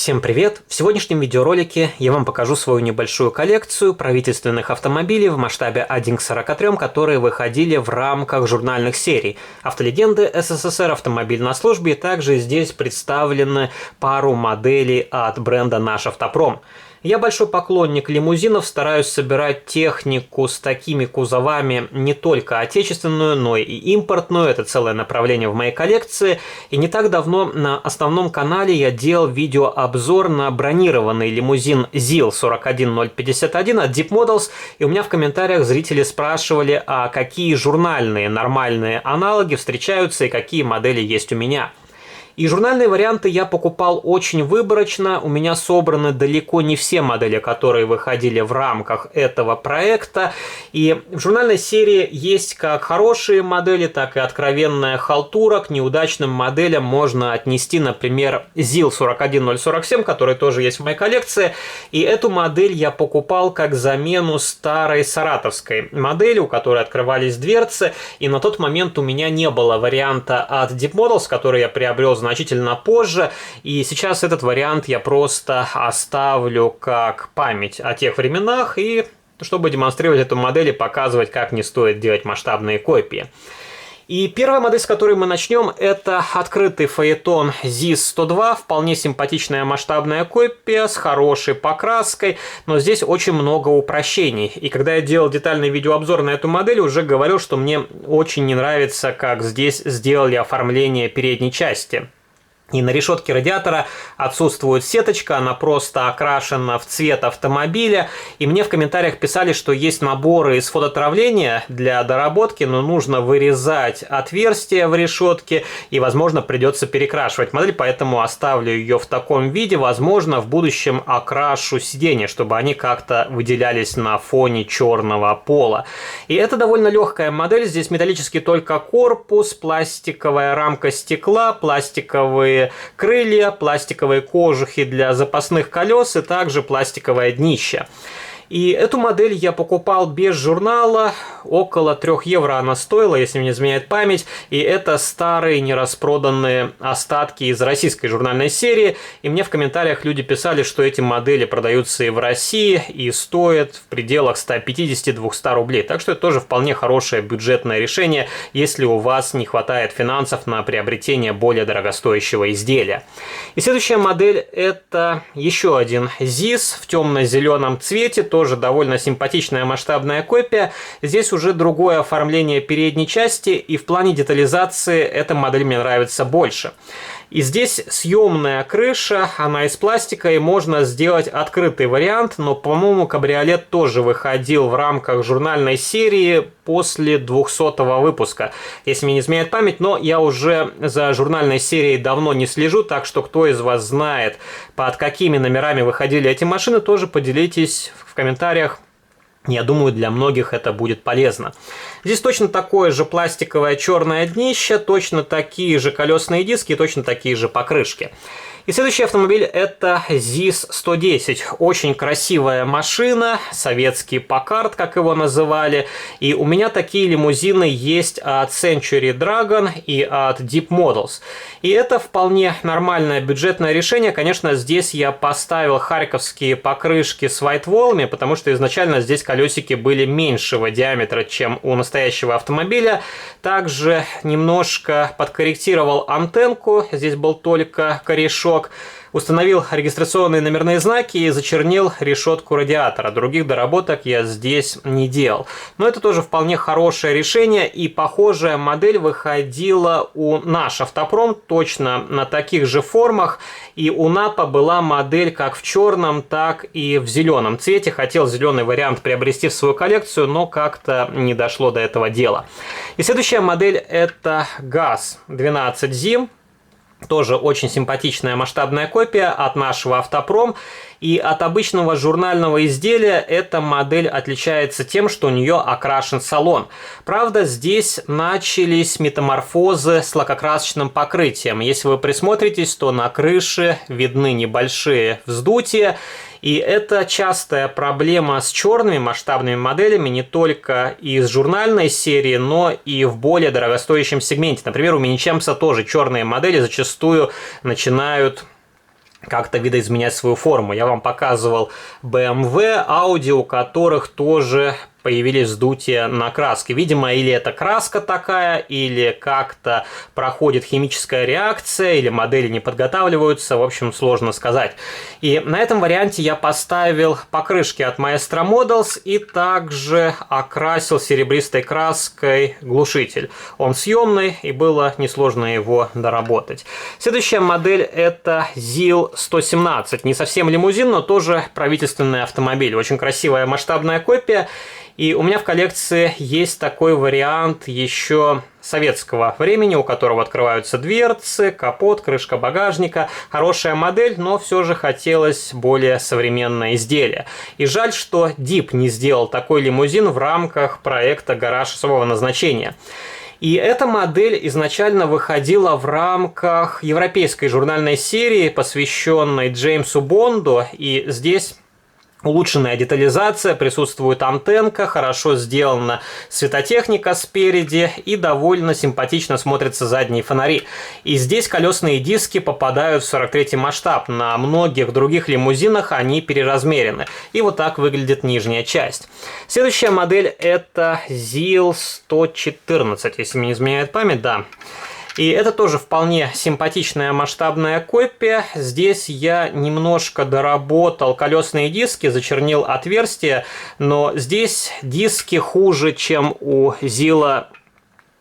Всем привет! В сегодняшнем видеоролике я вам покажу свою небольшую коллекцию правительственных автомобилей в масштабе 1 к 43, которые выходили в рамках журнальных серий «Автолегенды СССР», «Автомобиль на службе», и также здесь представлены пару моделей от бренда «Наш Автопром». Я большой поклонник лимузинов, стараюсь собирать технику с такими кузовами не только отечественную, но и импортную. Это целое направление в моей коллекции. И не так давно на основном канале я делал видеообзор на бронированный лимузин ZIL 41051 от Deep Models. И у меня в комментариях зрители спрашивали, а какие журнальные нормальные аналоги встречаются и какие модели есть у меня. И журнальные варианты я покупал очень выборочно, у меня собраны далеко не все модели, которые выходили в рамках этого проекта. И в журнальной серии есть как хорошие модели, так и откровенная халтура. К неудачным моделям можно отнести, например, ZIL 41047, который тоже есть в моей коллекции. И эту модель я покупал как замену старой саратовской модели, у которой открывались дверцы. И на тот момент у меня не было варианта от Deep Models, который я приобрел значительно позже, и сейчас этот вариант я просто оставлю как память о тех временах, и чтобы демонстрировать эту модель и показывать, как не стоит делать масштабные копии. И первая модель, с которой мы начнем, это открытый фаэтон ЗИС-102, вполне симпатичная масштабная копия с хорошей покраской, но здесь очень много упрощений. И когда я делал детальный видеообзор на эту модель, уже говорил, что мне очень не нравится, как здесь сделали оформление передней части. И на решетке радиатора отсутствует сеточка, она просто окрашена в цвет автомобиля. И мне в комментариях писали, что есть наборы из фототравления для доработки, но нужно вырезать отверстия в решетке и, возможно, придется перекрашивать модель, поэтому оставлю ее в таком виде. Возможно, в будущем окрашу сиденья, чтобы они как-то выделялись на фоне черного пола. И это довольно легкая модель, здесь металлический только корпус, пластиковая рамка стекла, пластиковые крылья, пластиковые кожухи для запасных колес и также пластиковое днище. И эту модель я покупал без журнала, около 3 евро она стоила, если мне не изменяет память, и это старые нераспроданные остатки из российской журнальной серии, и мне в комментариях люди писали, что эти модели продаются и в России, и стоят в пределах 150-200 рублей, так что это тоже вполне хорошее бюджетное решение, если у вас не хватает финансов на приобретение более дорогостоящего изделия. И следующая модель это еще один ЗИС в темно-зеленом цвете, тоже довольно симпатичная масштабная копия. Здесь уже другое оформление передней части, и в плане детализации эта модель мне нравится больше. И здесь съемная крыша, она из пластика, и можно сделать открытый вариант, но, по-моему, кабриолет тоже выходил в рамках журнальной серии после 200-го выпуска, если мне не изменяет память, но я уже за журнальной серией давно не слежу, так что кто из вас знает, под какими номерами выходили эти машины, тоже поделитесь в комментариях. Я думаю, для многих это будет полезно. Здесь точно такое же пластиковое черное днище, точно такие же колесные диски, точно такие же покрышки. И следующий автомобиль это ЗИС-110. Очень красивая машина, советский Packard, как его называли. И у меня такие лимузины есть от Century Dragon и от Deep Models. И это вполне нормальное бюджетное решение. Конечно, здесь я поставил харьковские покрышки с white-wall'ами, потому что изначально здесь колесики были меньшего диаметра, чем у настоящего автомобиля. Также немножко подкорректировал антенку. Здесь был только корешок. Установил регистрационные номерные знаки и зачернил решетку радиатора. Других доработок я здесь не делал. Но это тоже вполне хорошее решение. И похожая модель выходила у Наш Автопром точно на таких же формах. И у НАПа была модель как в черном, так и в зеленом цвете. Хотел зеленый вариант приобрести в свою коллекцию, но как-то не дошло до этого дела. И следующая модель это ГАЗ-12 тоже очень симпатичная масштабная копия от нашего Автопром. И от обычного журнального изделия эта модель отличается тем, что у нее окрашен салон. Правда, здесь начались метаморфозы с лакокрасочным покрытием. Если вы присмотритесь, то на крыше видны небольшие вздутия. И это частая проблема с черными масштабными моделями не только из журнальной серии, но и в более дорогостоящем сегменте. Например, у Миничемса тоже черные модели зачастую начинают как-то видоизменять свою форму. Я вам показывал BMW, Audi, у которых тоже появились вздутия на краске. Видимо, или это краска такая, или как-то проходит химическая реакция, или модели не подготавливаются, в общем, сложно сказать. И на этом варианте я поставил покрышки от Maestro Models и также окрасил серебристой краской глушитель. Он съемный, и было несложно его доработать. Следующая модель это ZIL 117. Не совсем лимузин, но тоже правительственный автомобиль. Очень красивая масштабная копия. И у меня в коллекции есть такой вариант еще советского времени, у которого открываются дверцы, капот, крышка багажника. Хорошая модель, но все же хотелось более современное изделие. И жаль, что Deep не сделал такой лимузин в рамках проекта «Гараж особого назначения». И эта модель изначально выходила в рамках европейской журнальной серии, посвященной Джеймсу Бонду, и здесь улучшенная детализация, присутствует антенка, хорошо сделана светотехника спереди и довольно симпатично смотрятся задние фонари. И здесь колесные диски попадают в 43-й масштаб, на многих других лимузинах они переразмерены. И вот так выглядит нижняя часть. Следующая модель это ZIL 114, если мне не изменяет память, да. И это тоже вполне симпатичная масштабная копия. Здесь я немножко доработал колесные диски, зачернил отверстия, но здесь диски хуже, чем у ZIL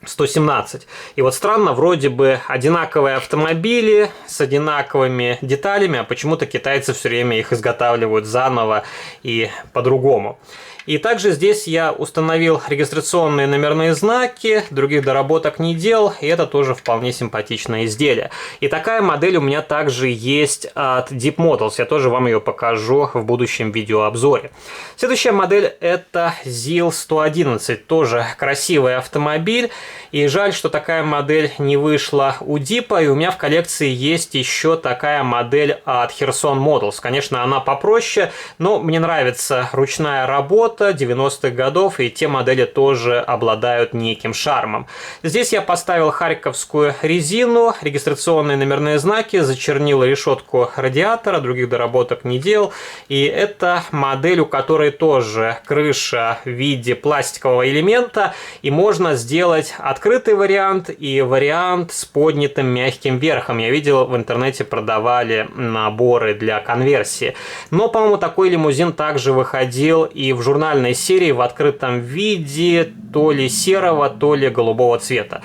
117. И вот странно, вроде бы одинаковые автомобили с одинаковыми деталями, а почему-то китайцы все время их изготавливают заново и по-другому. И также здесь я установил регистрационные номерные знаки, других доработок не делал, и это тоже вполне симпатичное изделие. И такая модель у меня также есть от Deep Models, я тоже вам ее покажу в будущем видеообзоре. Следующая модель это ZIL 111, тоже красивый автомобиль, и жаль, что такая модель не вышла у Deep, и у меня в коллекции есть еще такая модель от Hirson Models. Конечно, она попроще, но мне нравится ручная работа 90-х годов, и те модели тоже обладают неким шармом. Здесь я поставил харьковскую резину, регистрационные номерные знаки, зачернил решетку радиатора, других доработок не делал. И это модель, у которой тоже крыша в виде пластикового элемента, и можно сделать открытый вариант и вариант с поднятым мягким верхом. Я видел, в интернете продавали наборы для конверсии. Но, по-моему, такой лимузин также выходил и в журнале серии в открытом виде, то ли серого, то ли голубого цвета.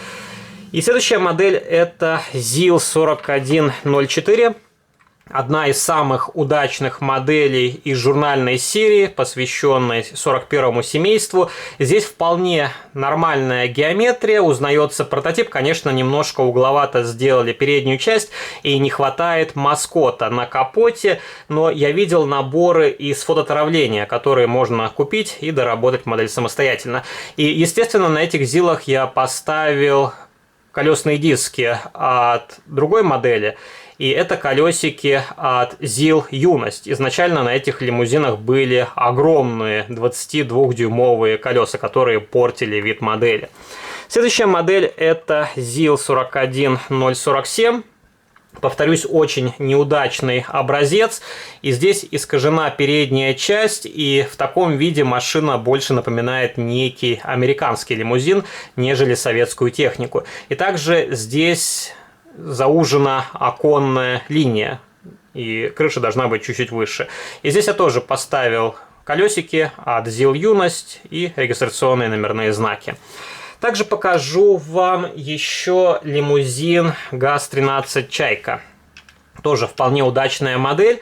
И следующая модель это ZIL 4104. Одна из самых удачных моделей из журнальной серии, посвященной 41-му семейству. Здесь вполне нормальная геометрия, узнается прототип. Конечно, немножко угловато сделали переднюю часть и не хватает маскота на капоте, но я видел наборы из фототравления, которые можно купить и доработать модель самостоятельно. И, естественно, на этих зилах я поставил колесные диски от другой модели. И это колесики от ZIL Юность. Изначально на этих лимузинах были огромные 22-дюймовые колеса, которые портили вид модели. Следующая модель это ZIL 41047. Повторюсь, очень неудачный образец. И здесь искажена передняя часть, и в таком виде машина больше напоминает некий американский лимузин, нежели советскую технику. И также здесь заужена оконная линия, и крыша должна быть чуть-чуть выше. И здесь я тоже поставил колесики от ZIL Юность и регистрационные номерные знаки. Также покажу вам еще лимузин ГАЗ-13 «Чайка». Тоже вполне удачная модель.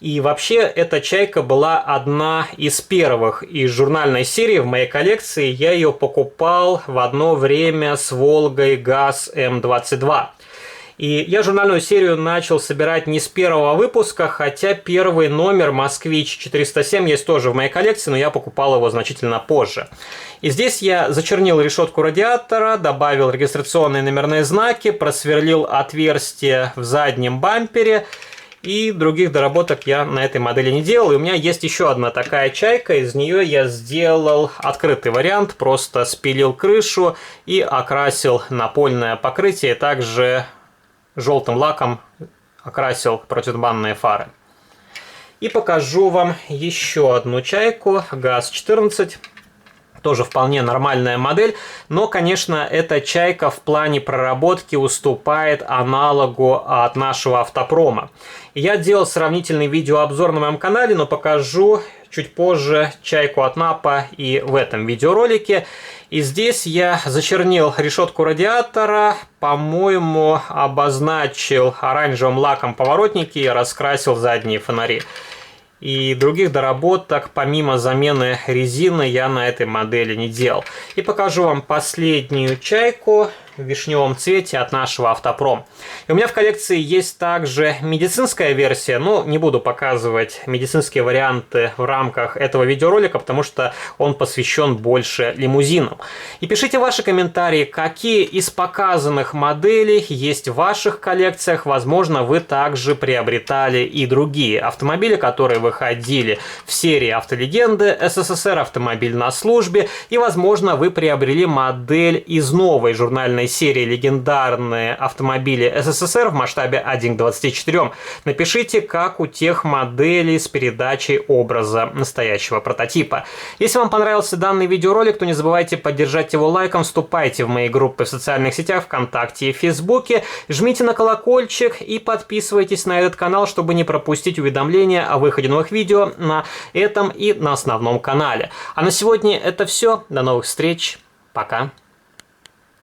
И вообще эта «Чайка» была одна из первых из журнальной серии в моей коллекции. Я ее покупал в одно время с «Волгой ГАЗ М22». И я журнальную серию начал собирать не с первого выпуска, хотя первый номер «Москвич-407» есть тоже в моей коллекции, но я покупал его значительно позже. И здесь я зачернил решетку радиатора, добавил регистрационные номерные знаки, просверлил отверстие в заднем бампере, и других доработок я на этой модели не делал. И у меня есть еще одна такая «Чайка», из нее я сделал открытый вариант, просто спилил крышу и окрасил напольное покрытие, также желтым лаком окрасил противотуманные фары. И покажу вам еще одну чайку ГАЗ-14. Тоже вполне нормальная модель, но, конечно, эта чайка в плане проработки уступает аналогу от нашего автопрома. Я делал сравнительный видеообзор на моем канале, но покажу чуть позже чайку от НАПа и в этом видеоролике. И здесь я зачернил решетку радиатора, по-моему, обозначил оранжевым лаком поворотники и раскрасил задние фонари. И других доработок, помимо замены резины, я на этой модели не делал. И покажу вам последнюю чайку в вишневом цвете от нашего автопром. И у меня в коллекции есть также медицинская версия, но не буду показывать медицинские варианты в рамках этого видеоролика, потому что он посвящен больше лимузинам. И пишите ваши комментарии, какие из показанных моделей есть в ваших коллекциях. Возможно, вы также приобретали и другие автомобили, которые выходили в серии «Автолегенды СССР», «Автомобиль на службе», и, возможно, вы приобрели модель из новой журнальной серии «Легендарные автомобили СССР» в масштабе 1 к 24. Напишите, как у тех моделей с передачей образа настоящего прототипа. Если вам понравился данный видеоролик, то не забывайте поддержать его лайком, вступайте в мои группы в социальных сетях ВКонтакте и Фейсбуке, жмите на колокольчик и подписывайтесь на этот канал, чтобы не пропустить уведомления о выходе новых видео на этом и на основном канале. А на сегодня это все. До новых встреч. Пока.